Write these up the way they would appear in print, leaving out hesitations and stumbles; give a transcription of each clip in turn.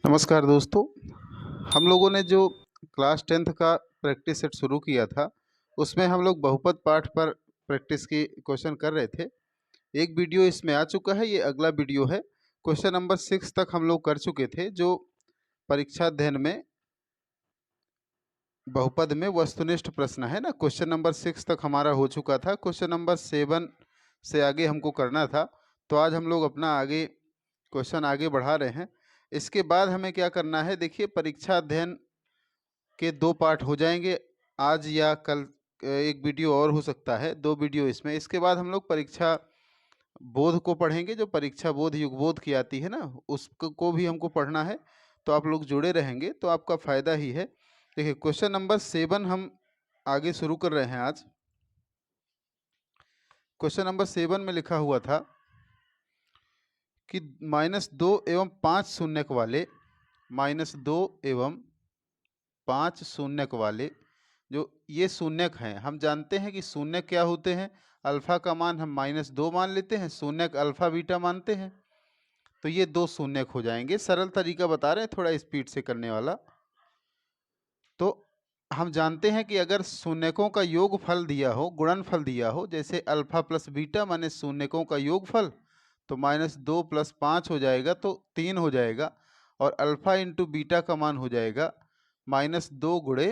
नमस्कार दोस्तों। हम लोगों ने जो क्लास 10th का प्रैक्टिस सेट शुरू किया था, उसमें हम लोग बहुपद पाठ पर प्रैक्टिस की क्वेश्चन कर रहे थे। एक वीडियो इसमें आ चुका है, ये अगला वीडियो है। क्वेश्चन नंबर 6 तक हम लोग कर चुके थे, जो परीक्षा अध्ययन में बहुपद में वस्तुनिष्ठ प्रश्न है ना। क्वेश्चन नंबर 6 तक हमारा हो चुका था। क्वेश्चन नंबर 7 से आगे हमको करना था, तो आज हम लोग अपना आगे क्वेश्चन आगे बढ़ा रहे हैं। इसके बाद हमें क्या करना है, देखिए, परीक्षा अध्ययन के 2 पार्ट हो जाएंगे आज या कल। एक वीडियो और हो सकता है, 2 वीडियो इसमें। इसके बाद हम लोग परीक्षा बोध को पढ़ेंगे, जो परीक्षा बोध युगबोध की आती है ना, उसको को भी हमको पढ़ना है। तो आप लोग जुड़े रहेंगे तो आपका फ़ायदा ही है। देखिए, क्वेश्चन नंबर 7 हम आगे शुरू कर रहे हैं आज। क्वेश्चन नंबर 7 में लिखा हुआ था कि -2 एवं 5 शून्यक वाले, -2 एवं 5 शून्यक वाले जो ये शून्यक हैं, हम जानते हैं कि शून्यक क्या होते हैं। अल्फ़ा का मान हम -2 मान लेते हैं, शून्यक अल्फ़ा बीटा मानते हैं। तो ये 2 शून्यक हो जाएंगे। सरल तरीका बता रहे हैं, थोड़ा स्पीड से करने वाला। तो हम जानते हैं कि अगर शून्यकों का योगफल दिया हो, गुणनफल दिया हो, जैसे अल्फ़ा प्लस बीटा माने शून्यकों का योगफल, तो -2 + 5 हो जाएगा, तो 3 हो जाएगा। और अल्फ़ा इंटू बीटा का मान हो जाएगा -2 गुणे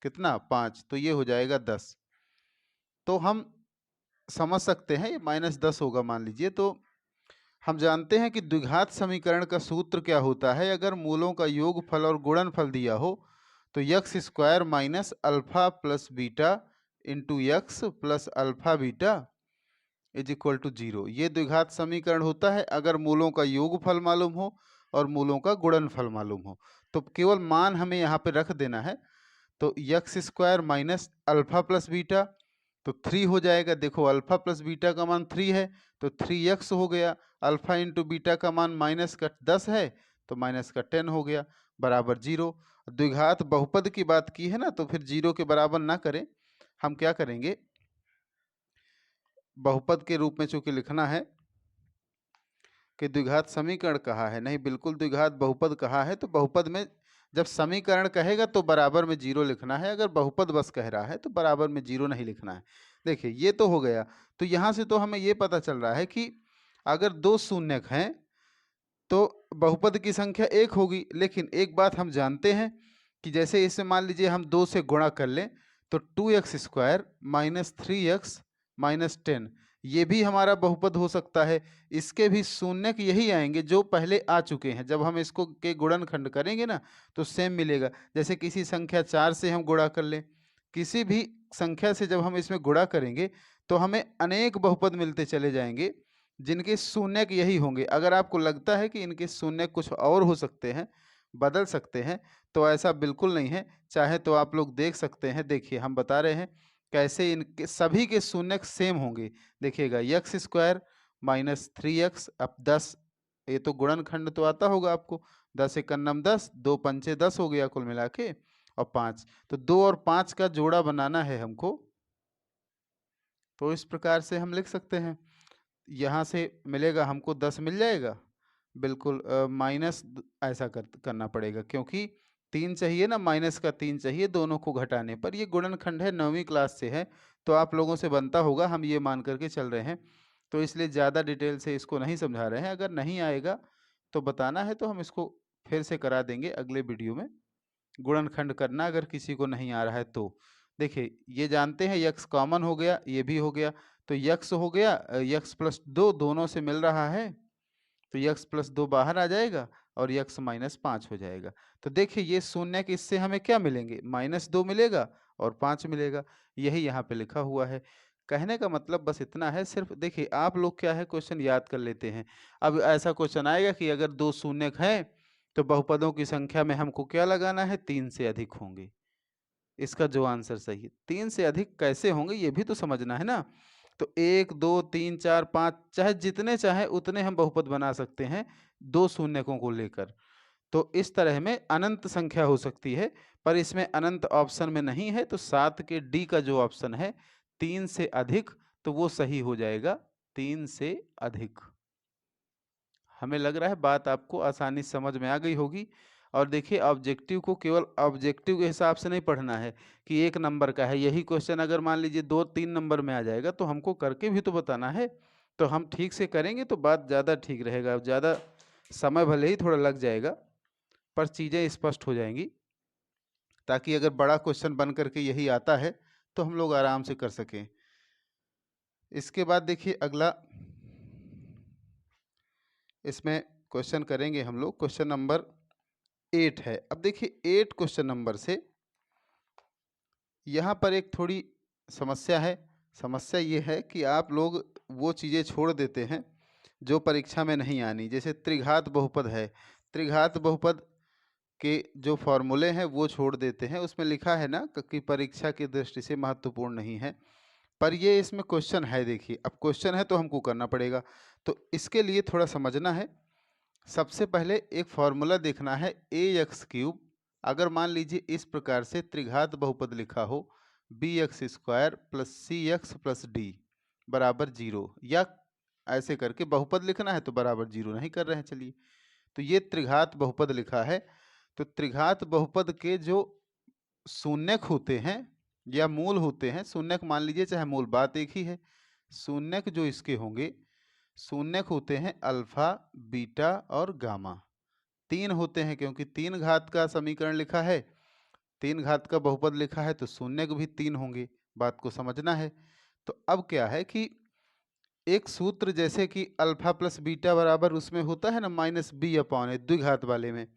कितना 5, तो ये हो जाएगा 10। तो हम समझ सकते हैं ये -10 होगा मान लीजिए। तो हम जानते हैं कि द्विघात समीकरण का सूत्र क्या होता है। अगर मूलों का योगफल और गुणनफल दिया हो तो x square minus alpha plus beta into x plus alpha beta is equal to 0। ये द्विघात समीकरण होता है अगर मूलों का योगफल मालूम हो और मूलों का गुणनफल मालूम हो। तो केवल मान हमें यहाँ पे रख देना है। तो x square minus alpha plus beta, तो 3 हो जाएगा। देखो, अल्फा प्लस बीटा का मान 3 है, तो 3x हो गया। अल्फा इंटू बीटा का मान माइनस का 10 है, तो माइनस का 10 हो गया, बराबर 0। द्विघात बहुपद की बात की है ना, तो फिर 0 के बराबर ना करें। हम क्या करेंगे, बहुपद के रूप में चूंकि लिखना है कि द्विघात समीकरण कहा है, नहीं, बिल्कुल द्विघात बहुपद कहा है। तो बहुपद में जब समीकरण कहेगा तो बराबर में 0 लिखना है। अगर बहुपद बस कह रहा है तो बराबर में 0 नहीं लिखना है। देखिए, ये तो हो गया। तो यहाँ से तो हमें ये पता चल रहा है कि अगर 2 शून्यक हैं तो बहुपद की संख्या 1 होगी। लेकिन एक बात हम जानते हैं कि जैसे इसे मान लीजिए हम 2 से गुणा कर लें, तो 2x square minus 3x minus 10, ये भी हमारा बहुपद हो सकता है। इसके भी शून्यक यही आएंगे जो पहले आ चुके हैं। जब हम इसको के गुणनखंड करेंगे ना, तो सेम मिलेगा। जैसे किसी संख्या 4 से हम गुणा कर लें, किसी भी संख्या से जब हम इसमें गुणा करेंगे तो हमें अनेक बहुपद मिलते चले जाएंगे जिनके शून्यक यही होंगे। अगर आपको लगता है कि इनके शून्यक कुछ और हो सकते हैं, बदल सकते हैं, तो ऐसा बिल्कुल नहीं है। चाहे तो आप लोग देख सकते हैं। देखिए, हम बता रहे हैं कैसे इनके सभी के शून्यक सेम होंगे। देखिएगा, यक्स स्क्वायर माइनस 3x, अब 10, ये तो गुणनखंड तो आता होगा आपको। 10 एकम 10, 2 पंचे 10 हो गया कुल मिला के, और 5, तो 2 और 5 का जोड़ा बनाना है हमको। तो इस प्रकार से हम लिख सकते हैं। यहाँ से मिलेगा हमको 10 मिल जाएगा, बिल्कुल। माइनस ऐसा करना पड़ेगा, क्योंकि 3 चाहिए ना, माइनस का 3 चाहिए दोनों को घटाने पर। ये गुणनखंड है, 9वीं क्लास से है, तो आप लोगों से बनता होगा, हम ये मान करके चल रहे हैं। तो इसलिए ज़्यादा डिटेल से इसको नहीं समझा रहे हैं। अगर नहीं आएगा तो बताना है, तो हम इसको फिर से करा देंगे अगले वीडियो में। गुणनखंड करना अगर किसी को नहीं आ रहा है तो। देखिए, ये जानते हैं यक्स कॉमन हो गया, ये भी हो गया, तो यक्स हो गया, यक्स प्लस 2 दोनों से मिल रहा है, तो यक्स प्लस 2 बाहर आ जाएगा और यक्स माइनस 5 हो जाएगा। तो देखिए, ये शून्य के इससे हमें क्या मिलेंगे, -2 मिलेगा और 5 मिलेगा। यही यहाँ पे लिखा हुआ है। कहने का मतलब बस इतना है। सिर्फ देखिए, आप लोग क्या है, क्वेश्चन याद कर लेते हैं। अब ऐसा क्वेश्चन आएगा कि अगर 2 शून्यक हैं तो बहुपदों की संख्या में हमको क्या लगाना है, 3 से अधिक होंगे। इसका जो आंसर सही है, 3 से अधिक कैसे होंगे ये भी तो समझना है ना। तो 1 2 3 4 5, चाहे जितने चाहे उतने हम बहुपद बना सकते हैं 2 शून्यकों को लेकर। तो इस तरह में अनंत संख्या हो सकती है, पर इसमें अनंत ऑप्शन में नहीं है। तो 7 के डी का जो ऑप्शन है 3 से अधिक, तो वो सही हो जाएगा, 3 से अधिक। हमें लग रहा है बात आपको आसानी से समझ में आ गई होगी। और देखिए ऑब्जेक्टिव को केवल ऑब्जेक्टिव के हिसाब से नहीं पढ़ना है कि 1 नंबर का है, यही क्वेश्चन अगर मान लीजिए 2-3 नंबर में आ जाएगा तो हमको करके भी तो बताना है। तो हम ठीक से करेंगे तो बात ज़्यादा ठीक रहेगा, ज़्यादा समय भले ही थोड़ा लग जाएगा पर चीज़ें स्पष्ट हो जाएंगी, ताकि अगर बड़ा क्वेश्चन बन करके यही आता है तो हम लोग आराम से कर सकें। इसके बाद देखिए अगला इसमें क्वेश्चन करेंगे हम लोग, क्वेश्चन नंबर 8 है। अब देखिए 8 क्वेश्चन नंबर से यहाँ पर एक थोड़ी समस्या है। समस्या ये है कि आप लोग वो चीज़ें छोड़ देते हैं जो परीक्षा में नहीं आनी। जैसे त्रिघात बहुपद है, त्रिघात बहुपद के जो फॉर्मूले हैं वो छोड़ देते हैं। उसमें लिखा है ना कि परीक्षा की दृष्टि से महत्वपूर्ण नहीं है, पर ये इसमें क्वेश्चन है। देखिए अब क्वेश्चन है तो हमको करना पड़ेगा। तो इसके लिए थोड़ा समझना है। सबसे पहले एक फॉर्मूला देखना है ax³ अगर मान लीजिए इस प्रकार से त्रिघात बहुपद लिखा हो bx² + cx + d बराबर 0, या ऐसे करके बहुपद लिखना है तो बराबर 0 नहीं कर रहे हैं। चलिए तो ये त्रिघात बहुपद लिखा है। तो त्रिघात बहुपद के जो शून्यक होते हैं या मूल होते हैं, शून्यक मान लीजिए चाहे मूल, बात एक ही है। शून्यक जो इसके होंगे, शून्यक होते हैं अल्फा, बीटा और गामा। 3 होते हैं क्योंकि 3 घात का समीकरण लिखा है, 3 घात का बहुपद लिखा है तो शून्यक भी 3 होंगे। बात को समझना है। तो अब क्या है कि एक सूत्र जैसे कि अल्फा प्लस बीटा बराबर उसमें होता है ना -b/a द्विघात वाले में,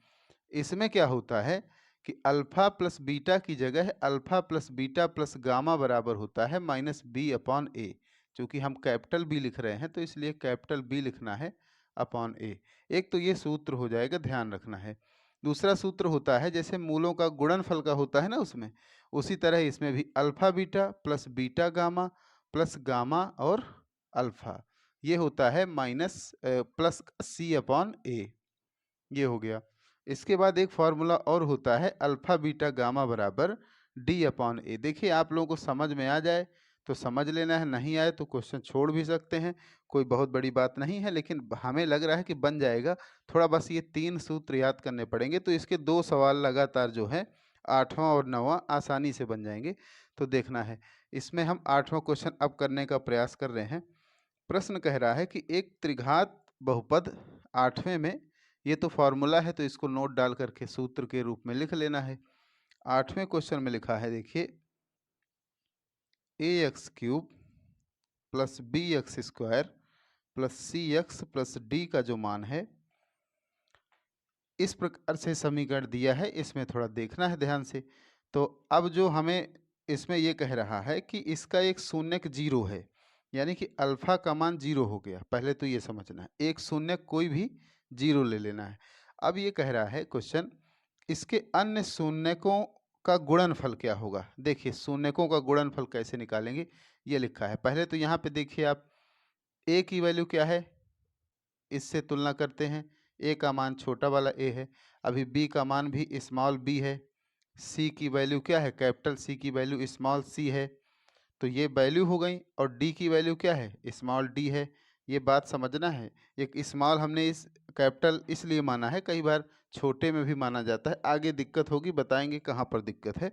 इसमें क्या होता है कि अल्फा प्लस बीटा की जगह alpha plus beta plus gamma बराबर होता है -b/a। चूँकि हम कैपिटल बी लिख रहे हैं तो इसलिए कैपिटल बी लिखना है अपॉन ए। एक तो ये सूत्र हो जाएगा, ध्यान रखना है। दूसरा सूत्र होता है जैसे मूलों का गुणनफल का होता है ना उसमें, उसी तरह इसमें भी alpha beta plus beta gamma plus gamma और अल्फा, ये होता है प्लस c/a। ये हो गया। इसके बाद एक फार्मूला और होता है अल्फा बीटा गामा बराबर d/a। देखिए आप लोगों को समझ में आ जाए तो समझ लेना है, नहीं आए तो क्वेश्चन छोड़ भी सकते हैं, कोई बहुत बड़ी बात नहीं है। लेकिन हमें लग रहा है कि बन जाएगा। थोड़ा बस ये 3 सूत्र याद करने पड़ेंगे तो इसके 2 सवाल लगातार जो है 8वां और 9वां आसानी से बन जाएंगे। तो देखना है। इसमें हम 8वां क्वेश्चन अब करने का प्रयास कर रहे हैं। प्रश्न कह रहा है कि एक त्रिघात बहुपद 8वें में, ये तो फॉर्मूला है तो इसको नोट डाल करके सूत्र के रूप में लिख लेना है। 8वें क्वेश्चन में लिखा है देखिए ax³ + bx² + cx + d का जो मान है इस प्रकार से समीकरण दिया है। इसमें थोड़ा देखना है ध्यान से। तो अब जो हमें इसमें ये कह रहा है कि इसका एक शून्यक 0 है, यानी कि अल्फा का मान 0 हो गया। पहले तो ये समझना है, एक शून्यक कोई भी 0 ले लेना है। अब ये कह रहा है क्वेश्चन, इसके अन्य शून्यकों का गुणनफल क्या होगा। देखिए शून्यकों का गुणनफल कैसे निकालेंगे, ये लिखा है। पहले तो यहाँ पे देखिए आप a की वैल्यू क्या है, इससे तुलना करते हैं। a का मान छोटा वाला a है, अभी b का मान भी स्मॉल b है, c की वैल्यू क्या है, कैपिटल C की वैल्यू स्मॉल c है। तो ये वैल्यू हो गई। और d की वैल्यू क्या है, स्मॉल d है। ये बात समझना है। एक स्मॉल हमने इस कैपिटल इसलिए माना है, कई बार छोटे में भी माना जाता है। आगे दिक्कत होगी, बताएंगे कहाँ पर दिक्कत है।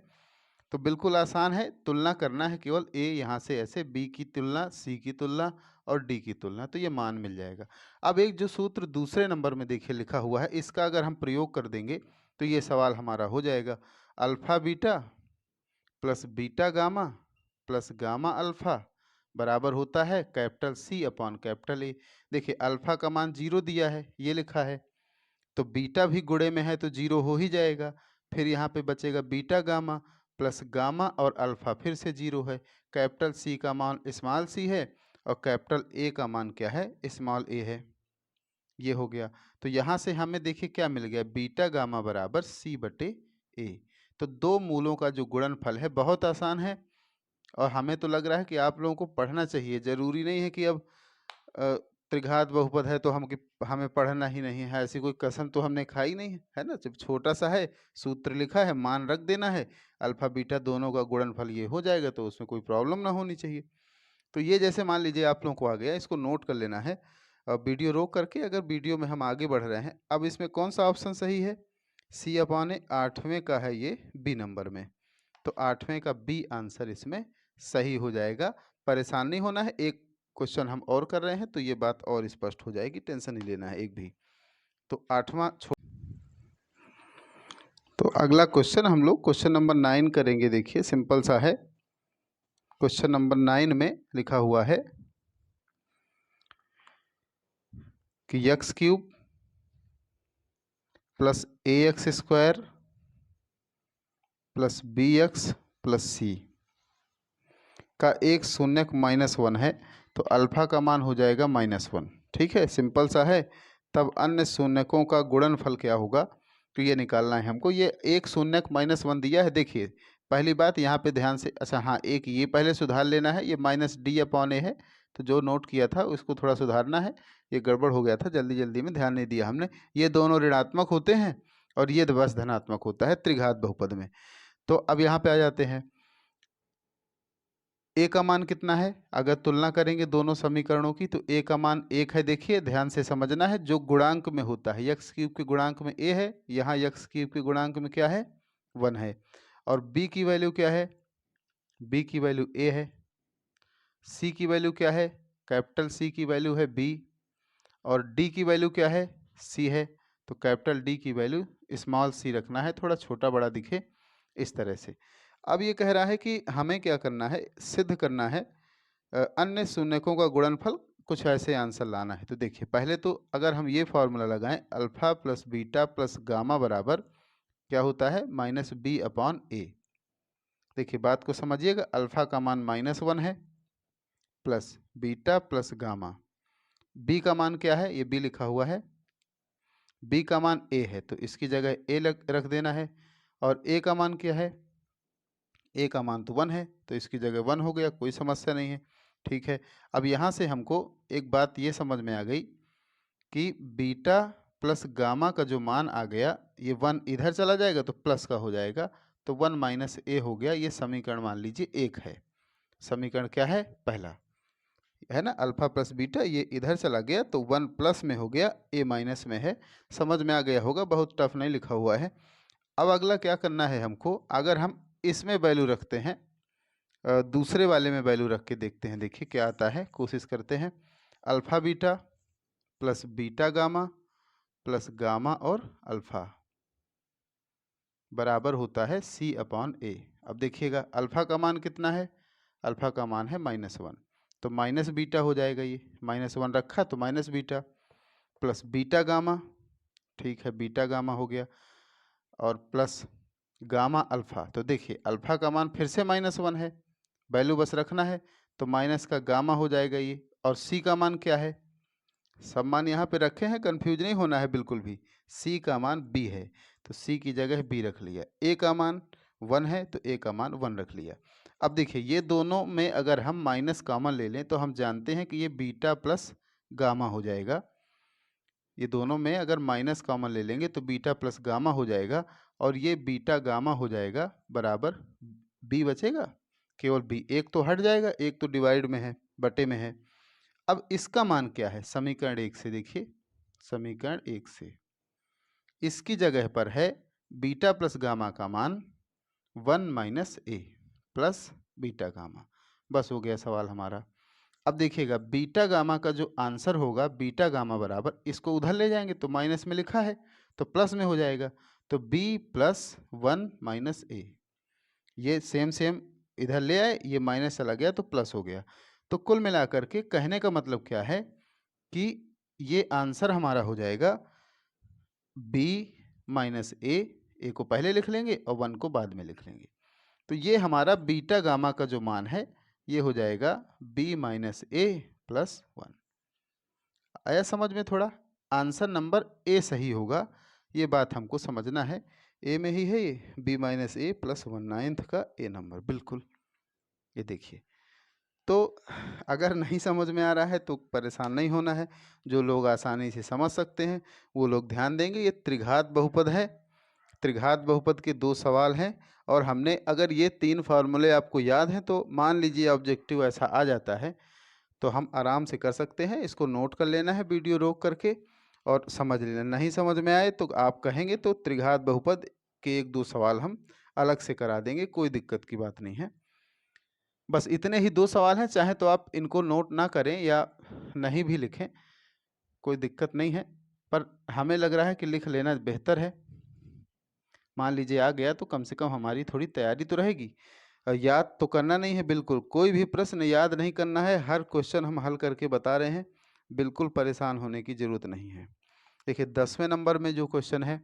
तो बिल्कुल आसान है, तुलना करना है केवल। a यहाँ से ऐसे, b की तुलना, c की तुलना और d की तुलना, तो ये मान मिल जाएगा। अब एक जो सूत्र दूसरे नंबर में देखिए लिखा हुआ है, इसका अगर हम प्रयोग कर देंगे तो ये सवाल हमारा हो जाएगा। Alpha beta plus beta gamma plus gamma alpha बराबर होता है कैपिटल C/कैपिटल A। देखिए अल्फा का मान 0 दिया है, ये लिखा है, तो बीटा भी गुणे में है तो 0 हो ही जाएगा। फिर यहाँ पे बचेगा बीटा गामा प्लस गामा और अल्फा फिर से 0 है। कैपिटल C का मान स्मॉल c है और कैपिटल A का मान क्या है, स्मॉल a है। ये हो गया। तो यहाँ से हमें देखिए क्या मिल गया, बीटा गामा बराबर C/A। तो दो मूलों का जो गुणनफल है बहुत आसान है। और हमें तो लग रहा है कि आप लोगों को पढ़ना चाहिए। ज़रूरी नहीं है कि अब त्रिघात बहुपद है तो हमें पढ़ना ही नहीं है, ऐसी कोई कसम तो हमने खाई नहीं है, है ना। जब छोटा सा है, सूत्र लिखा है, मान रख देना है, अल्फा बीटा दोनों का गुणनफल ये हो जाएगा, तो उसमें कोई प्रॉब्लम ना होनी चाहिए। तो ये जैसे मान लीजिए आप लोगों को आ गया, इसको नोट कर लेना है। वीडियो रोक करके अगर वीडियो में हम आगे बढ़ रहे हैं। अब इसमें कौन सा ऑप्शन सही है? सी अपॉन ए, 8वें का है ये बी नंबर में, तो 8वें का बी आंसर इसमें सही हो जाएगा। परेशान नहीं होना है, एक क्वेश्चन हम और कर रहे हैं तो ये बात और स्पष्ट हो जाएगी, टेंशन नहीं लेना है एक भी। तो 8वां तो अगला क्वेश्चन हम लोग क्वेश्चन नंबर 9 करेंगे। देखिए सिंपल सा है। क्वेश्चन नंबर 9 में लिखा हुआ है कि x cube plus a x square plus b x plus c का एक शून्यक -1 है, तो अल्फा का मान हो जाएगा -1। ठीक है, सिंपल सा है। तब अन्य शून्यकों का गुणनफल क्या होगा, तो ये निकालना है हमको। ये एक शून्यक -1 दिया है। देखिए पहली बात यहाँ पे ध्यान से, अच्छा हाँ, एक ये पहले सुधार लेना है, ये -d/a है, तो जो नोट किया था उसको थोड़ा सुधारना है। ये गड़बड़ हो गया था, जल्दी जल्दी में ध्यान नहीं दिया हमने। ये दोनों ऋणात्मक होते हैं और ये बस धनात्मक होता है त्रिघात बहुपद में। तो अब यहाँ पे आ जाते हैं, ए का मान कितना है? अगर तुलना करेंगे दोनों समीकरणों की तो ए का मान 1 है। देखिए ध्यान से समझना है, जो गुणांक में होता है, एक्स क्यूब के गुणांक में ए है, यहाँ एक्स क्यूब के गुणांक में क्या है? 1 है। और बी की वैल्यू क्या है? बी की वैल्यू ए है। सी की वैल्यू क्या है? कैपिटल सी की वैल्यू है बी। और डी की वैल्यू क्या है? सी है। तो कैपिटल डी की वैल्यू स्मॉल सी रखना है, थोड़ा छोटा बड़ा दिखे इस तरह से। अब ये कह रहा है कि हमें क्या करना है, सिद्ध करना है अन्य शून्यकों का गुणनफल, कुछ ऐसे आंसर लाना है। तो देखिए पहले तो अगर हम ये फॉर्मूला लगाएं, alpha plus beta plus gamma बराबर क्या होता है? -b/a। देखिए बात को समझिएगा, अल्फा का मान -1 है plus beta plus gamma. B का मान क्या है? ये बी लिखा हुआ है। बी का मान ए है तो इसकी जगह ए रख देना है। और ए का मान क्या है? ए का मान तो 1 है तो इसकी जगह 1 हो गया, कोई समस्या नहीं है। ठीक है, अब यहाँ से हमको एक बात ये समझ में आ गई कि बीटा प्लस गामा का जो मान आ गया, ये 1 इधर चला जाएगा तो प्लस का हो जाएगा, तो 1 - a हो गया। ये समीकरण मान लीजिए 1 है। समीकरण क्या है? पहला है ना, अल्फा प्लस बीटा, ये इधर चला गया तो 1 प्लस में हो गया, a माइनस में है। समझ में आ गया होगा, बहुत टफ नहीं लिखा हुआ है। अब अगला क्या करना है हमको, अगर हम इसमें वैल्यू रखते हैं, दूसरे वाले में वैल्यू रख के देखते हैं, देखिए क्या आता है, कोशिश करते हैं। Alpha beta plus beta gamma plus gamma और अल्फ़ा बराबर होता है c/a। अब देखिएगा अल्फ़ा का मान कितना है? अल्फ़ा का मान है -1, तो माइनस बीटा हो जाएगा। ये -1 रखा तो minus beta plus beta gamma, ठीक है, बीटा गामा हो गया, और प्लस गामा अल्फ़ा। तो देखिए अल्फ़ा का मान फिर से -1 है, वैल्यू बस रखना है, तो माइनस का गामा हो जाएगा ये। और सी का मान क्या है? सब मान यहाँ पे रखे हैं, कंफ्यूज नहीं होना है बिल्कुल भी। सी का मान बी है तो सी की जगह बी रख लिया। ए का मान 1 है तो ए का मान 1 रख लिया। अब देखिए ये दोनों में अगर हम माइनस कॉमन ले लें तो हम जानते हैं कि ये बीटा प्लस गामा हो जाएगा। ये दोनों में अगर माइनस कॉमन ले लेंगे तो बीटा प्लस गामा हो जाएगा, और ये बीटा गामा हो जाएगा बराबर बी बचेगा, केवल बी। एक तो हट जाएगा, एक तो डिवाइड में है, बटे में है। अब इसका मान क्या है? समीकरण 1 से देखिए, समीकरण 1 से इसकी जगह पर है बीटा प्लस गामा का मान 1 - a प्लस बीटा गामा। बस हो गया सवाल हमारा। अब देखिएगा बीटा गामा का जो आंसर होगा, बीटा गामा बराबर, इसको उधर ले जाएंगे तो माइनस में लिखा है तो प्लस में हो जाएगा, तो b + 1 - a। ये सेम सेम इधर ले आए, ये माइनस चला गया तो प्लस हो गया। तो कुल मिलाकर के कहने का मतलब क्या है कि ये आंसर हमारा हो जाएगा b - a को पहले लिख लेंगे और 1 को बाद में लिख लेंगे। तो ये हमारा बीटा गामा का जो मान है ये हो जाएगा b - a + 1। आया समझ में थोड़ा? आंसर नंबर ए सही होगा, ये बात हमको समझना है। ए में ही है ये, b - a + 1, 9th का ए नंबर, बिल्कुल। ये देखिए, तो अगर नहीं समझ में आ रहा है तो परेशान नहीं होना है। जो लोग आसानी से समझ सकते हैं वो लोग ध्यान देंगे। ये त्रिघात बहुपद है, त्रिघात बहुपद के 2 सवाल हैं, और हमने अगर ये 3 फार्मूले आपको याद हैं तो मान लीजिए ऑब्जेक्टिव ऐसा आ जाता है तो हम आराम से कर सकते हैं। इसको नोट कर लेना है वीडियो रोक करके और समझ लेना। नहीं समझ में आए तो आप कहेंगे तो त्रिघात बहुपद के 1-2 सवाल हम अलग से करा देंगे, कोई दिक्कत की बात नहीं है। बस इतने ही 2 सवाल हैं, चाहे तो आप इनको नोट ना करें या नहीं भी लिखें, कोई दिक्कत नहीं है, पर हमें लग रहा है कि लिख लेना बेहतर है। मान लीजिए आ गया तो कम से कम हमारी थोड़ी तैयारी तो रहेगी। याद तो करना नहीं है बिल्कुल, कोई भी प्रश्न याद नहीं करना है, हर क्वेश्चन हम हल करके बता रहे हैं, बिल्कुल परेशान होने की ज़रूरत नहीं है। देखिए 10वें नंबर में जो क्वेश्चन है,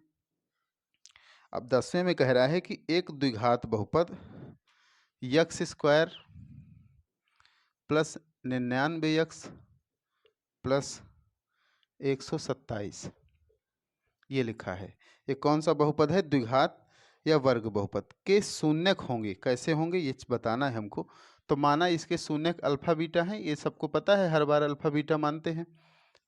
अब 10वें में कह रहा है कि एक द्विघात बहुपद x square plus 99x plus 127 ये लिखा है। ये कौन सा बहुपद है? द्विघात या वर्ग बहुपद के शून्यक होंगे। कैसे होंगे ये बताना है हमको। तो माना इसके शून्यक अल्फा बीटा हैं, ये सबको पता है, हर बार अल्फा बीटा मानते हैं।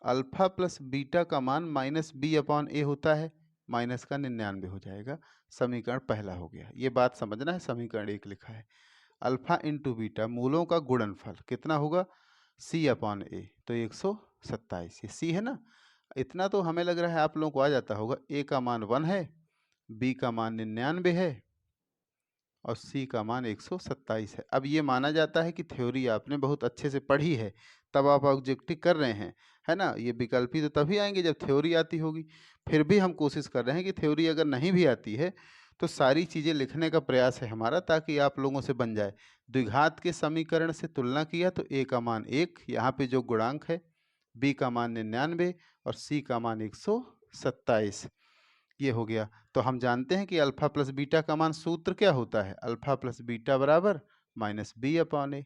अल्फा प्लस बीटा का मान माइनस बी अपॉन ए होता है, माइनस का 99 हो जाएगा। समीकरण पहला हो गया, ये बात समझना है। समीकरण 1 लिखा है अल्फा इंटू बीटा मूलों का गुणनफल कितना होगा? सी अपॉन ए, तो 127। ये सी है ना, इतना तो हमें लग रहा है आप लोगों को आ जाता होगा। ए का मान 1 है, बी का मान 99 है और सी का मान 127 है। अब ये माना जाता है कि थ्योरी आपने बहुत अच्छे से पढ़ी है, तब आप ऑब्जेक्टिव कर रहे हैं, है ना। ये विकल्पी तो तभी आएंगे जब थ्योरी आती होगी। फिर भी हम कोशिश कर रहे हैं कि थ्योरी अगर नहीं भी आती है तो सारी चीज़ें लिखने का प्रयास है हमारा, ताकि आप लोगों से बन जाए। द्विघात के समीकरण से तुलना किया तो ए का मान 1, यहाँ पे जो गुणांक है, बी का मान 99 और सी का मान 127, ये हो गया। तो हम जानते हैं कि अल्फा प्लस बीटा का मान सूत्र क्या होता है? अल्फा प्लस बीटा बराबर माइनस बी अपॉन ए।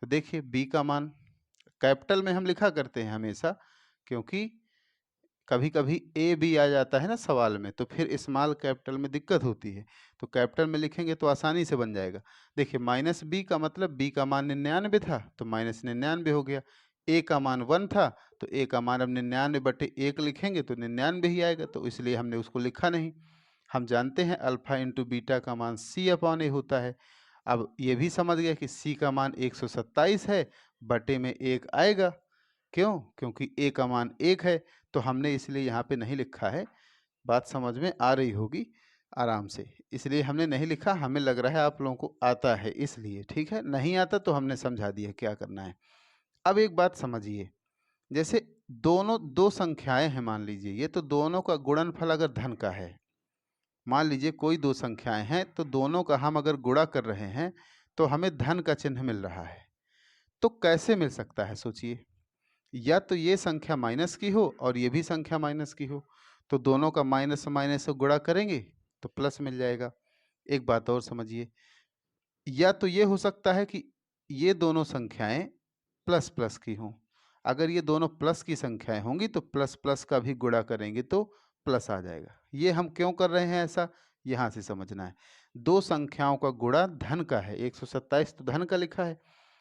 तो देखिए बी का मान कैपिटल में हम लिखा करते हैं हमेशा, क्योंकि कभी कभी ए भी आ जाता है ना सवाल में, तो फिर स्मॉल कैपिटल में दिक्कत होती है। तो कैपिटल में लिखेंगे तो आसानी से बन जाएगा। देखिए माइनस बी का मतलब बी का मान 99 था तो माइनस 99 हो गया। ए का मान 1 था तो ए का मान अब 99/1 लिखेंगे तो 99 ही आएगा, तो इसलिए हमने उसको लिखा नहीं। हम जानते हैं अल्फा इंटू बीटा का मान सी अपॉन ए होता है। अब ये भी समझ गया कि सी का मान 127 है, बटे में 1 आएगा। क्यों? क्योंकि ए का मान 1 है, तो हमने इसलिए यहाँ पे नहीं लिखा है। बात समझ में आ रही होगी आराम से, इसलिए हमने नहीं लिखा। हमें लग रहा है आप लोगों को आता है इसलिए, ठीक है। नहीं आता तो हमने समझा दिया क्या करना है। अब एक बात समझिए, जैसे दोनों दो संख्याएं हैं, मान लीजिए ये तो दोनों का गुणनफल अगर धन का है, मान लीजिए कोई दो संख्याएं हैं तो दोनों का हम अगर गुणा कर रहे हैं तो हमें धन का चिन्ह मिल रहा है। तो कैसे मिल सकता है सोचिए, या तो ये संख्या माइनस की हो और ये भी संख्या माइनस की हो, तो दोनों का माइनस माइनस से गुणा करेंगे तो प्लस मिल जाएगा। एक बात और समझिए, या तो ये हो सकता है कि ये दोनों संख्याएं प्लस प्लस की हों। अगर ये दोनों प्लस की संख्याएं होंगी तो प्लस प्लस का भी गुणा करेंगे तो प्लस आ जाएगा। ये हम क्यों कर रहे हैं ऐसा, यहाँ से समझना है। दो संख्याओं का गुणा धन का है, 127 तो धन का लिखा है,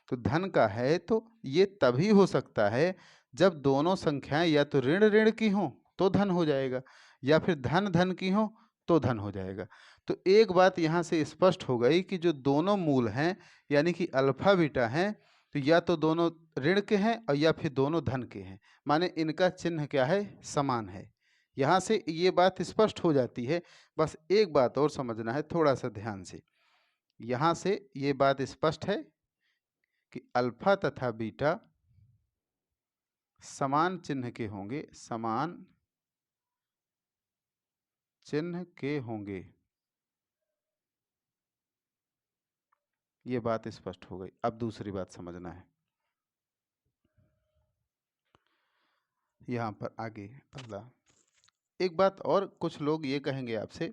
तो धन का है तो ये तभी हो सकता है जब दोनों संख्याएं या तो ऋण ऋण की हों तो धन हो जाएगा, या फिर धन धन की हों तो धन हो जाएगा। तो एक बात यहाँ से स्पष्ट हो गई कि जो दोनों मूल हैं यानी कि अल्फा बीटा हैं, तो या तो दोनों ऋण के हैं और या फिर दोनों धन के हैं, माने इनका चिन्ह क्या है? समान है। यहाँ से ये बात स्पष्ट हो जाती है। बस एक बात और समझना है थोड़ा सा ध्यान से, यहाँ से ये बात स्पष्ट है कि अल्फा तथा बीटा समान चिन्ह के होंगे, समान चिन्ह के होंगे। ये बात स्पष्ट हो गई। अब दूसरी बात समझना है, यहाँ पर आगे अगला एक बात और, कुछ लोग ये कहेंगे आपसे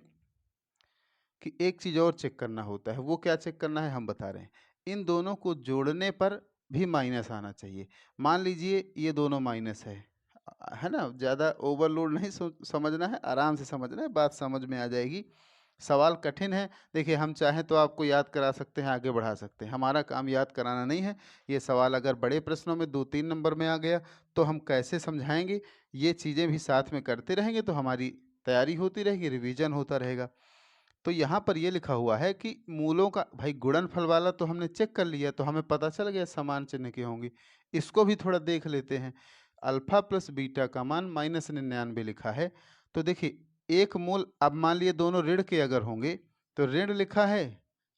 कि एक चीज़ और चेक करना होता है। वो क्या चेक करना है हम बता रहे हैं। इन दोनों को जोड़ने पर भी माइनस आना चाहिए। मान लीजिए ये दोनों माइनस है ना, ज़्यादा ओवरलोड नहीं समझना है, आराम से समझना है, बात समझ में आ जाएगी। सवाल कठिन है, देखिए हम चाहें तो आपको याद करा सकते हैं, आगे बढ़ा सकते हैं, हमारा काम याद कराना नहीं है। ये सवाल अगर बड़े प्रश्नों में 2-3 नंबर में आ गया तो हम कैसे समझाएंगे, ये चीज़ें भी साथ में करते रहेंगे तो हमारी तैयारी होती रहेगी, रिवीजन होता रहेगा। तो यहाँ पर ये लिखा हुआ है कि मूलों का भाई गुणनफल वाला तो हमने चेक कर लिया, तो हमें पता चल गया समान चिन्ह की होंगी। इसको भी थोड़ा देख लेते हैं। अल्फा प्लस बीटा का मान -99 लिखा है। तो देखिए एक मूल, अब मान लिए दोनों ऋण के अगर होंगे तो ऋण लिखा है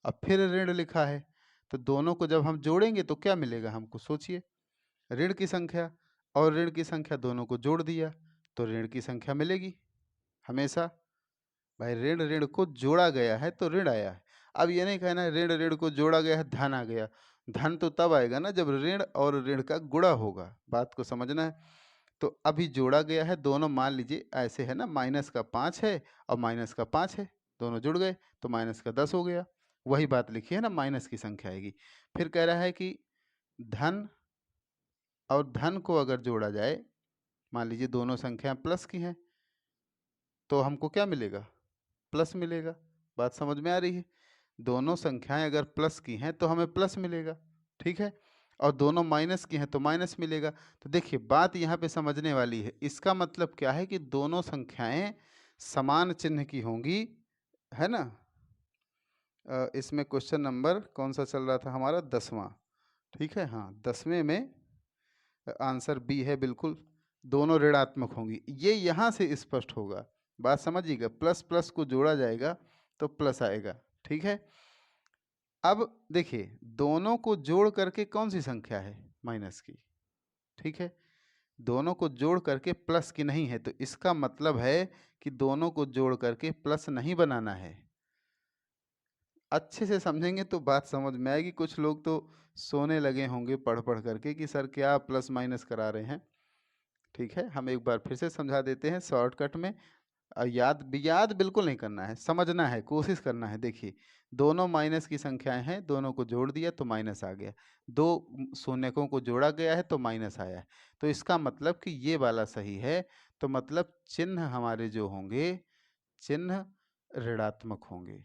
और फिर ऋण लिखा है, तो दोनों को जब हम जोड़ेंगे तो क्या मिलेगा हमको, सोचिए। ऋण की संख्या और ऋण की संख्या दोनों को जोड़ दिया तो ऋण की संख्या मिलेगी हमेशा। भाई ऋण ऋण को जोड़ा गया है तो ऋण आया है। अब ये नहीं कहना है ऋण ऋण को जोड़ा गया है धन आ गया। धन तो तब आएगा ना जब ऋण और ऋण का गुणा होगा, बात को समझना है। तो अभी जोड़ा गया है दोनों, मान लीजिए ऐसे है ना, -5 है और -5 है, दोनों जुड़ गए तो -10 हो गया। वही बात लिखी है ना, माइनस की संख्या आएगी। फिर कह रहा है कि धन और धन को अगर जोड़ा जाए, मान लीजिए दोनों संख्या प्लस की हैं, तो हमको क्या मिलेगा, प्लस मिलेगा। बात समझ में आ रही है। दोनों संख्याएं अगर प्लस की हैं तो हमें प्लस मिलेगा, ठीक है, और दोनों माइनस की हैं तो माइनस मिलेगा। तो देखिए बात यहाँ पे समझने वाली है। इसका मतलब क्या है कि दोनों संख्याएं समान चिन्ह की होंगी, है ना। इसमें क्वेश्चन नंबर कौन सा चल रहा था हमारा, 10वां, ठीक है। हाँ 10वें में आंसर बी है बिल्कुल, दोनों ऋणात्मक होंगी। ये यहाँ से स्पष्ट होगा, बात समझिएगा। प्लस प्लस को जोड़ा जाएगा तो प्लस आएगा, ठीक है। अब देखिए दोनों को जोड़ करके कौन सी संख्या है, माइनस की, ठीक है। दोनों को जोड़ करके प्लस की नहीं है, तो इसका मतलब है कि दोनों को जोड़ करके प्लस नहीं बनाना है। अच्छे से समझेंगे तो बात समझ में आएगी। कुछ लोग तो सोने लगे होंगे पढ़ पढ़ करके कि सर क्या प्लस माइनस करा रहे हैं, ठीक है। हम एक बार फिर से समझा देते हैं शॉर्टकट में। याद याद बिल्कुल नहीं करना है, समझना है, कोशिश करना है। देखिए दोनों माइनस की संख्याएं हैं, दोनों को जोड़ दिया तो माइनस आ गया। दो शून्यकों को जोड़ा गया है तो माइनस आया है। तो इसका मतलब कि ये वाला सही है। तो मतलब चिन्ह हमारे जो होंगे, चिन्ह ऋणात्मक होंगे।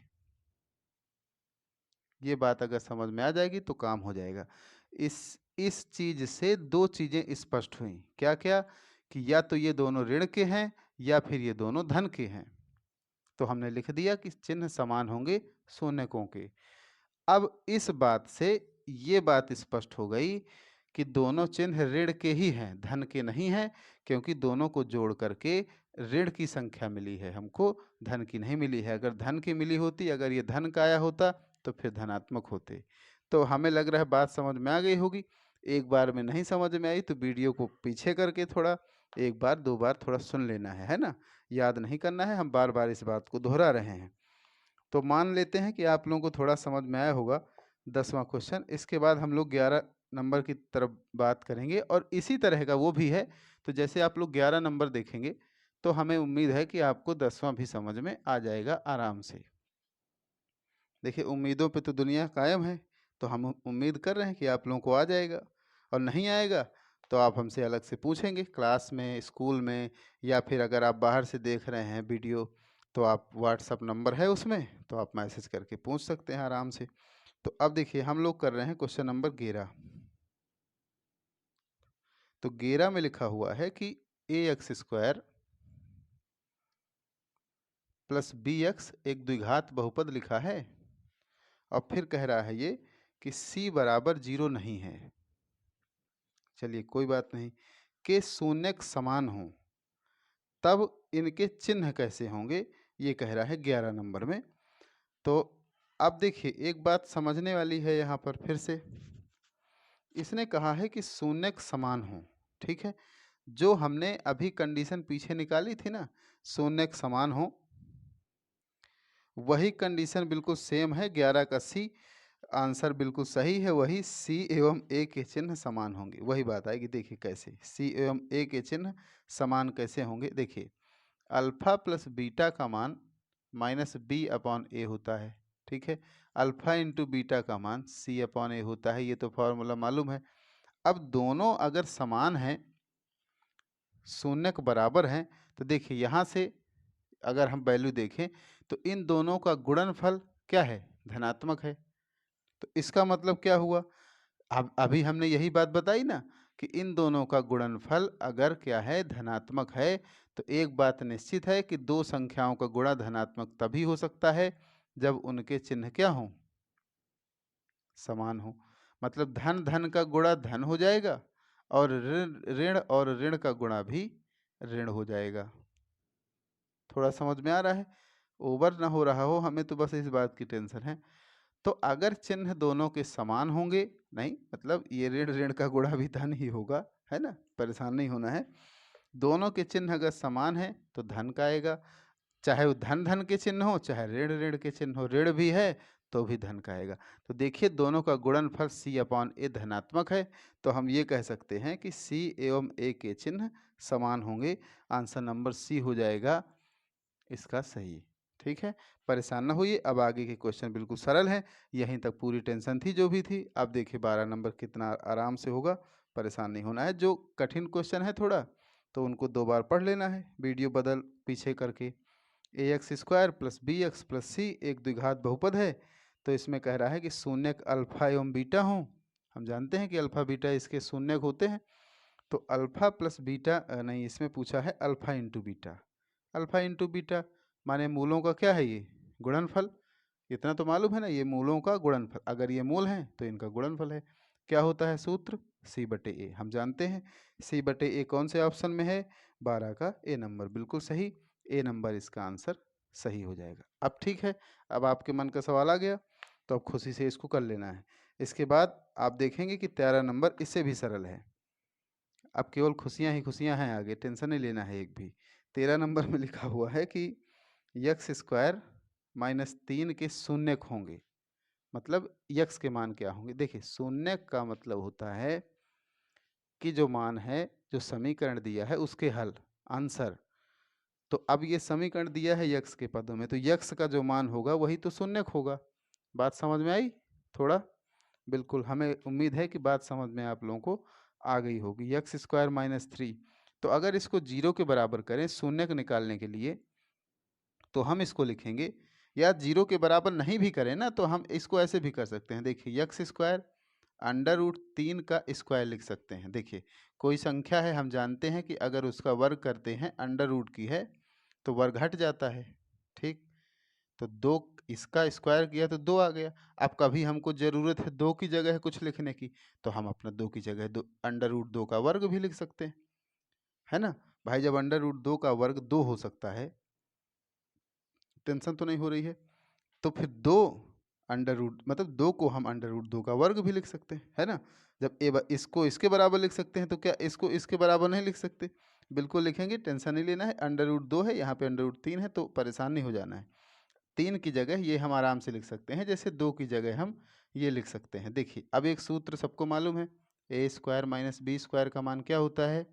ये बात अगर समझ में आ जाएगी तो काम हो जाएगा। इस चीज से दो चीजें स्पष्ट हुई, क्या क्या, कि या तो ये दोनों ऋण के हैं या फिर ये दोनों धन के हैं। तो हमने लिख दिया कि चिन्ह समान होंगे शून्यकों के। अब इस बात से ये बात स्पष्ट हो गई कि दोनों चिन्ह ऋण के ही हैं, धन के नहीं हैं, क्योंकि दोनों को जोड़ करके ऋण की संख्या मिली है हमको, धन की नहीं मिली है। अगर धन की मिली होती, अगर ये धन का आया होता तो फिर धनात्मक होते। तो हमें लग रहा है बात समझ में आ गई होगी। एक बार में नहीं समझ में आई तो वीडियो को पीछे करके थोड़ा एक बार दो बार थोड़ा सुन लेना है ना। याद नहीं करना है, हम बार बार इस बात को दोहरा रहे हैं। तो मान लेते हैं कि आप लोगों को थोड़ा समझ में आया होगा 10वां क्वेश्चन। इसके बाद हम लोग 11 नंबर की तरफ बात करेंगे और इसी तरह का वो भी है। तो जैसे आप लोग 11 नंबर देखेंगे तो हमें उम्मीद है कि आपको 10वां भी समझ में आ जाएगा आराम से। देखिए उम्मीदों पे तो दुनिया कायम है, तो हम उम्मीद कर रहे हैं कि आप लोगों को आ जाएगा। और नहीं आएगा तो आप हमसे अलग से पूछेंगे क्लास में, स्कूल में, या फिर अगर आप बाहर से देख रहे हैं वीडियो तो आप व्हाट्सअप नंबर है उसमें, तो आप मैसेज करके पूछ सकते हैं आराम से। तो अब देखिए हम लोग कर रहे हैं क्वेश्चन नंबर 11। तो 11 में लिखा हुआ है कि ax² प्लस bx एक द्विघात बहुपद लिखा है। और फिर कह रहा है ये कि c बराबर 0 नहीं है। चलिए कोई बात नहीं, के शून्यक समान हो तब इनके चिन्ह कैसे होंगे, ये कह रहा है 11 नंबर में। तो अब देखिए एक बात समझने वाली है यहाँ पर फिर से। इसने कहा है कि शून्यक समान हो, ठीक है। जो हमने अभी कंडीशन पीछे निकाली थी ना, शून्यक समान हो, वही कंडीशन बिल्कुल सेम है। 11 का सी आंसर बिल्कुल सही है, वही सी एवं ए के चिन्ह समान होंगे। वही बात आएगी, देखिए कैसे सी एवं ए के चिन्ह समान कैसे होंगे। देखिए अल्फा प्लस बीटा का मान -b/a होता है, ठीक है। अल्फा इंटू बीटा का मान c/a होता है, ये तो फॉर्मूला मालूम है। अब दोनों अगर समान हैं, शून्यक बराबर हैं, तो देखिए यहाँ से अगर हम वैल्यू देखें तो इन दोनों का गुणनफल क्या है, धनात्मक है। तो इसका मतलब क्या हुआ, अब अभी हमने यही बात बताई ना कि इन दोनों का गुणनफल अगर क्या है, धनात्मक है, तो एक बात निश्चित है कि दो संख्याओं का गुणा धनात्मक तभी हो सकता है जब उनके चिन्ह क्या हों, समान हो। मतलब धन धन का गुणा धन हो जाएगा और ऋण ऋण और ऋण का गुणा भी ऋण हो जाएगा। थोड़ा समझ में आ रहा है? ओवर ना हो रहा हो, हमें तो बस इस बात की टेंशन है। तो अगर चिन्ह दोनों के समान होंगे, नहीं मतलब ये ऋण ऋण का गुणा भी धन ही होगा, है ना, परेशान नहीं होना है। दोनों के चिन्ह अगर समान है तो धन का आएगा, चाहे वो धन धन के चिन्ह हो चाहे ऋण ऋण के चिन्ह हो, ऋण भी है तो भी धन का आएगा। तो देखिए दोनों का गुणनफल C/A धनात्मक है, तो हम ये कह सकते हैं कि C एवं A के चिन्ह समान होंगे। आंसर नंबर C हो जाएगा इसका सही। ठीक है, परेशान ना होइए, अब आगे के क्वेश्चन बिल्कुल सरल हैं। यहीं तक पूरी टेंशन थी जो भी थी। अब देखिए 12 नंबर कितना आराम से होगा, परेशान नहीं होना है। जो कठिन क्वेश्चन है थोड़ा तो उनको 2 बार पढ़ लेना है वीडियो बदल पीछे करके। ax² + bx + c एक द्विघात बहुपद है, तो इसमें कह रहा है कि शून्यक अल्फा एवं बीटा हों। हम जानते हैं कि अल्फा बीटा इसके शून्यक होते हैं। तो अल्फा प्लस बीटा नहीं, इसमें पूछा है alpha into beta. Alpha into beta माने मूलों का क्या है, ये गुणनफल। इतना तो मालूम है ना, ये मूलों का गुणनफल। अगर ये मूल हैं तो इनका गुणनफल है। क्या होता है सूत्र, C/A। हम जानते हैं C/A कौन से ऑप्शन में है, 12 का A नंबर, बिल्कुल सही। A नंबर इसका आंसर सही हो जाएगा। अब ठीक है, अब आपके मन का सवाल आ गया तो अब खुशी से इसको कर लेना है। इसके बाद आप देखेंगे कि 13 नंबर इससे भी सरल है। अब केवल खुशियां ही खुशियां हैं, आगे टेंशन नहीं लेना है एक भी। 13 नंबर में लिखा हुआ है कि x² - 3 के शून्यक होंगे। मतलब यक्स के मान क्या होंगे। देखिए शून्यक का मतलब होता है कि जो मान है, जो समीकरण दिया है उसके हल, आंसर। तो अब ये समीकरण दिया है यक्स के पदों में, तो यक्स का जो मान होगा वही तो शून्यक होगा। बात समझ में आई थोड़ा? बिल्कुल, हमें उम्मीद है कि बात समझ में आप लोगों को आ गई होगी। x² - 3, तो अगर इसको 0 के बराबर करें शून्यक निकालने के लिए, तो हम इसको लिखेंगे, या 0 के बराबर नहीं भी करें ना तो हम इसको ऐसे भी कर सकते हैं। देखिए x² √3 का स्क्वायर लिख सकते हैं। देखिए कोई संख्या है, हम जानते हैं कि अगर उसका वर्ग करते हैं अंडर रूट की है तो वर्ग हट जाता है। ठीक, तो 2 इसका स्क्वायर किया तो 2 आ गया। अब कभी हमको ज़रूरत है 2 की जगह कुछ लिखने की, तो हम अपना 2 की जगह √2 का वर्ग भी लिख सकते हैं, है ना भाई। जब √2 का वर्ग 2 हो सकता है, टेंशन तो नहीं हो रही है, तो फिर 2 अंडर रूट मतलब 2 को हम √2 का वर्ग भी लिख सकते हैं, है ना। जब इसको इसके बराबर लिख सकते हैं तो क्या इसको इसके बराबर नहीं लिख सकते? बिल्कुल लिखेंगे, टेंशन नहीं लेना है। √2 है, यहाँ पे √3 है, तो परेशान नहीं हो जाना है। 3 की जगह ये हम आराम से लिख सकते हैं, जैसे 2 की जगह हम ये लिख सकते हैं। देखिए अब एक सूत्र सबको मालूम है, a² - b² का मान क्या होता है?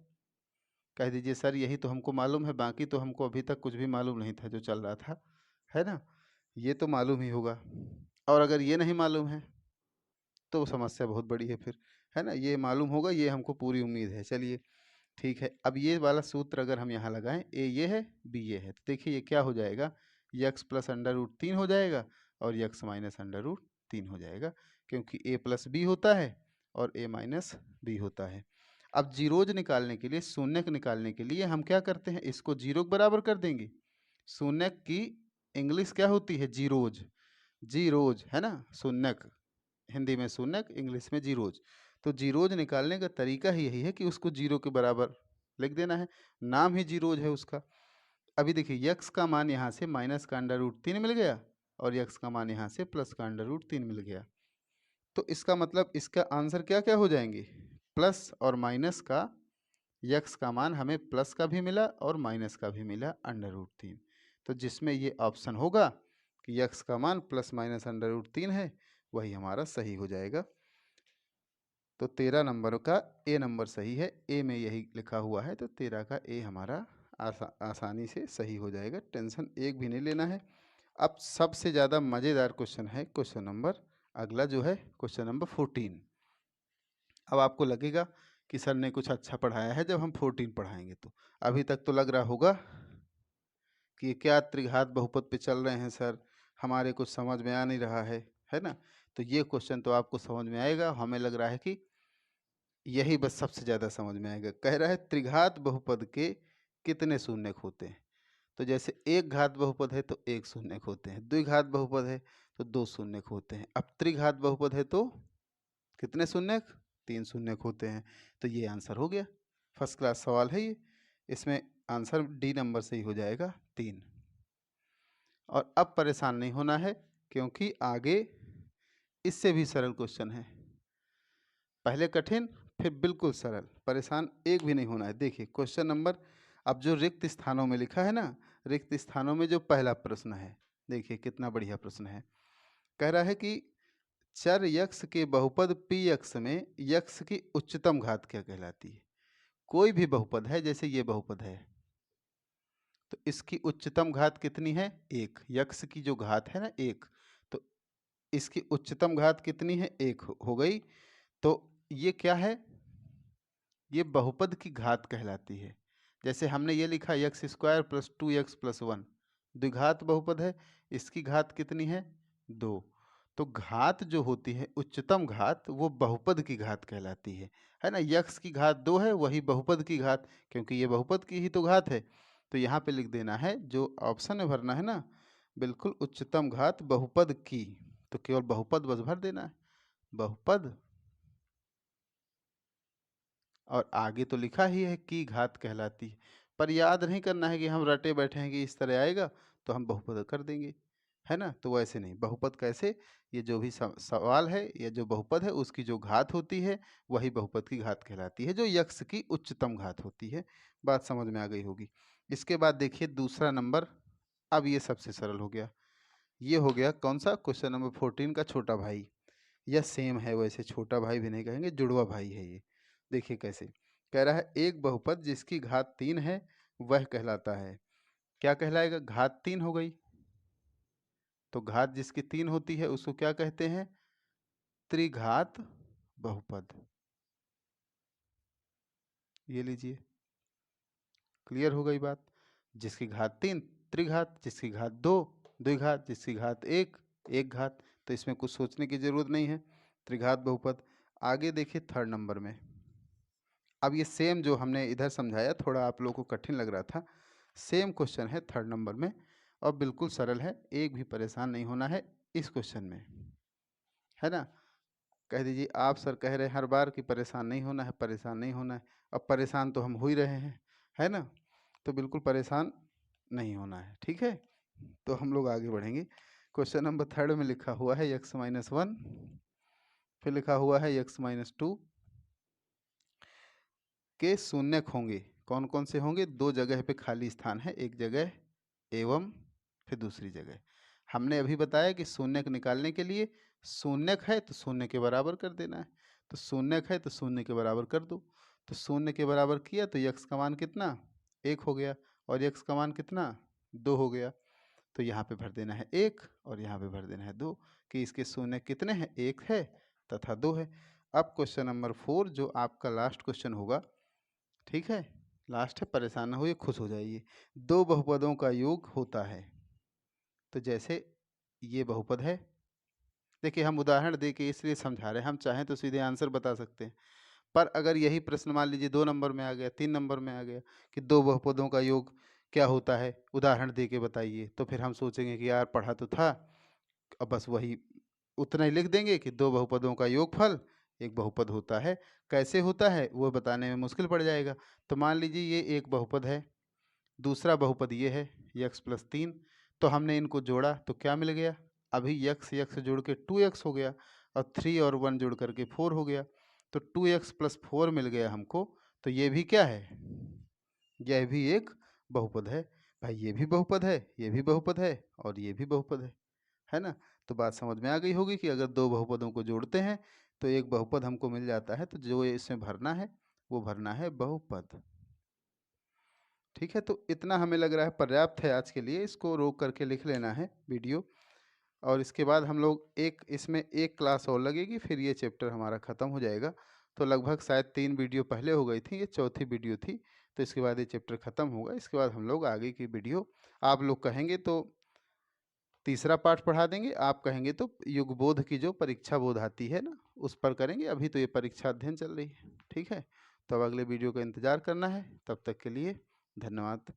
कह दीजिए सर यही तो हमको मालूम है, बाकी तो हमको अभी तक कुछ भी मालूम नहीं था जो चल रहा था, है ना। ये तो मालूम ही होगा, और अगर ये नहीं मालूम है तो समस्या बहुत बड़ी है फिर, है ना। ये मालूम होगा, ये हमको पूरी उम्मीद है। चलिए ठीक है, अब ये वाला सूत्र अगर हम यहाँ लगाएं, ए ये है बी ये है, तो देखिए ये क्या हो जाएगा, यक्स प्लस √3 हो जाएगा और यक्स माइनस √3 हो जाएगा, क्योंकि a + b होता है और a - b होता है। अब जीरोज निकालने के लिए, शून्यक निकालने के लिए हम क्या करते हैं, इसको 0 के बराबर कर देंगे। शून्यक की इंग्लिश क्या होती है, जीरोज। जीरोज है ना, शून्यक हिंदी में शून्यक, इंग्लिश में जीरोज। तो जीरोज निकालने का तरीका ही यही है कि उसको 0 के बराबर लिख देना है, नाम ही जीरोज है उसका। अभी देखिए यक्स का मान यहाँ से माइनस का √3 मिल गया और यक्स का मान यहाँ से प्लस का √3 मिल गया। तो इसका मतलब इसका आंसर क्या क्या हो जाएंगे, प्लस और माइनस का। यक्स का मान हमें प्लस का भी मिला और माइनस का भी मिला √3। तो जिसमें ये ऑप्शन होगा कि यक्स का मान प्लस माइनस √3 है, वही हमारा सही हो जाएगा। तो 13 नंबर का ए नंबर सही है, ए में यही लिखा हुआ है, तो 13 का ए हमारा आसानी से सही हो जाएगा, टेंशन एक भी नहीं लेना है। अब सबसे ज़्यादा मज़ेदार क्वेश्चन है क्वेश्चन नंबर अगला, जो है क्वेश्चन नंबर 14। अब आपको लगेगा कि सर ने कुछ अच्छा पढ़ाया है, जब हम 14 पढ़ाएंगे तो अभी तक तो लग रहा होगा कि ये क्या त्रिघात बहुपद पे चल रहे हैं सर, हमारे कुछ समझ में आ नहीं रहा है ना। तो ये क्वेश्चन तो आपको समझ में आएगा, हमें लग रहा है कि यही बस सबसे ज़्यादा समझ में आएगा। कह रहा है त्रिघात बहुपद के कितने शून्यक होते हैं। तो जैसे एक घात बहुपद है तो एक शून्यक होते हैं, द्विघात बहुपद है तो दो शून्यक होते हैं, अब त्रिघात बहुपद है तो कितने शून्यक, तीन शून्यक होते हैं। तो ये आंसर हो गया। फर्स्ट क्लास सवाल है ये। इसमें आंसर डी नंबर से ही हो जाएगा 3। और अब परेशान नहीं होना है क्योंकि आगे इससे भी सरल क्वेश्चन है। पहले कठिन फिर बिल्कुल सरल। परेशान एक भी नहीं होना है। देखिए क्वेश्चन नंबर, अब जो रिक्त स्थानों में लिखा है ना, रिक्त स्थानों में जो पहला प्रश्न है, देखिए कितना बढ़िया प्रश्न है। कह रहा है कि चर यक्ष के बहुपद पी यक्ष में यक्ष की उच्चतम घात क्या कहलाती है। कोई भी बहुपद है, जैसे ये बहुपद है तो इसकी उच्चतम घात कितनी है, एक। यक्ष की जो घात है ना एक, तो इसकी उच्चतम घात कितनी है, एक हो गई। तो ये क्या है, ये बहुपद की घात कहलाती है। जैसे हमने ये लिखा x square plus 2x plus 1, द्विघात बहुपद है, इसकी घात कितनी है, 2। तो घात जो होती है उच्चतम घात, वो बहुपद की घात कहलाती है ना। यक्स की घात 2 है, वही बहुपद की घात, क्योंकि ये बहुपद की ही तो घात है। तो यहाँ पे लिख देना है, जो ऑप्शन में भरना है ना, बिल्कुल उच्चतम घात बहुपद की, तो केवल बहुपद बस भर देना है, बहुपद। और आगे तो लिखा ही है की घात कहलाती है, पर याद नहीं करना है कि हम रटे बैठे हैं कि इस तरह आएगा तो हम बहुपद कर देंगे, है ना। तो वैसे नहीं, बहुपद कैसे, ये जो भी सवाल है, या जो बहुपद है उसकी जो घात होती है वही बहुपद की घात कहलाती है, जो यक्ष की उच्चतम घात होती है। बात समझ में आ गई होगी। इसके बाद देखिए दूसरा नंबर, अब ये सबसे सरल हो गया। ये हो गया कौन सा, क्वेश्चन नंबर 14 का छोटा भाई। यह सेम है, वैसे छोटा भाई भी नहीं कहेंगे, जुड़वा भाई है ये। देखिए कैसे कह रहा है, एक बहुपद जिसकी घात 3 है वह कहलाता है। क्या कहलाएगा, घात 3 हो गई, तो घात जिसकी 3 होती है उसको क्या कहते हैं, त्रिघात बहुपद। ये लीजिए, क्लियर हो गई बात। जिसकी घात 3 त्रिघात, जिसकी घात 2 द्विघात, जिसकी घात 1 एक घात। तो इसमें कुछ सोचने की जरूरत नहीं है, त्रिघात बहुपद। आगे देखिए थर्ड नंबर में, अब ये सेम जो हमने इधर समझाया, थोड़ा आप लोगों को कठिन लग रहा था, सेम क्वेश्चन है थर्ड नंबर में, और बिल्कुल सरल है, एक भी परेशान नहीं होना है इस क्वेश्चन में, है ना। कह दीजिए, आप सर कह रहे हैं हर बार कि परेशान नहीं होना है, परेशान नहीं होना है। अब परेशान तो हम हो ही रहे हैं, है ना। तो बिल्कुल परेशान नहीं होना है, ठीक है। तो हम लोग आगे बढ़ेंगे। क्वेश्चन नंबर थर्ड में लिखा हुआ है x-1, फिर लिखा हुआ है x-2 के शून्यक होंगे। कौन कौन से होंगे, दो जगह पे खाली स्थान है, एक जगह एवं फिर दूसरी जगह। हमने अभी बताया कि शून्यक निकालने के लिए, शून्यक है तो शून्य के बराबर कर देना है, तो शून्यक है तो शून्य के बराबर कर दो। तो शून्य के बराबर किया तो यक्स का मान कितना, एक हो गया, और यक्स का मान कितना, दो हो गया। तो यहाँ पे भर देना है एक, और यहाँ पे भर देना है दो, कि इसके शून्य कितने हैं, एक है तथा दो है। अब क्वेश्चन नंबर 4 जो आपका लास्ट क्वेश्चन होगा, ठीक है, लास्ट है, परेशान ना होइए, खुश हो जाइए। दो बहुपदों का योग होता है। तो जैसे ये बहुपद है, देखिए हम उदाहरण दे के इसलिए समझा रहे हैं, हम चाहें तो सीधे आंसर बता सकते हैं, पर अगर यही प्रश्न मान लीजिए 2 नंबर में आ गया, 3 नंबर में आ गया कि दो बहुपदों का योग क्या होता है, उदाहरण दे के बताइए, तो फिर हम सोचेंगे कि यार पढ़ा तो था, अब बस वही उतना ही लिख देंगे कि दो बहुपदों का योगफल एक बहुपद होता है। कैसे होता है वो बताने में मुश्किल पड़ जाएगा। तो मान लीजिए ये एक बहुपद है, दूसरा बहुपद ये है x+3, तो हमने इनको जोड़ा तो क्या मिल गया, अभी यक्स यक्स जोड़ के 2x हो गया, और 3 और 1 जोड़ करके 4 हो गया। तो 2x+4 मिल गया हमको। तो ये भी क्या है, यह भी एक बहुपद है। भाई ये भी बहुपद है, ये भी बहुपद है, और ये भी बहुपद है ना। तो बात समझ में आ गई होगी कि अगर दो बहुपदों को जोड़ते हैं तो एक बहुपद हमको मिल जाता है, तो जो इसमें भरना है वो भरना है बहुपद। ठीक है, तो इतना हमें लग रहा है पर्याप्त है आज के लिए, इसको रोक करके लिख लेना है वीडियो। और इसके बाद हम लोग इसमें एक क्लास और लगेगी, फिर ये चैप्टर हमारा ख़त्म हो जाएगा। तो लगभग शायद 3 वीडियो पहले हो गई थी, ये चौथी वीडियो थी। तो इसके बाद ये चैप्टर ख़त्म होगा, इसके बाद हम लोग आगे की वीडियो, आप लोग कहेंगे तो तीसरा पाठ पढ़ा देंगे, आप कहेंगे तो युग बोध की जो परीक्षा बोध आती है ना, उस पर करेंगे। अभी तो ये परीक्षा अध्ययन चल रही है। ठीक है, तो अब अगले वीडियो का इंतज़ार करना है। तब तक के लिए धन्यवाद।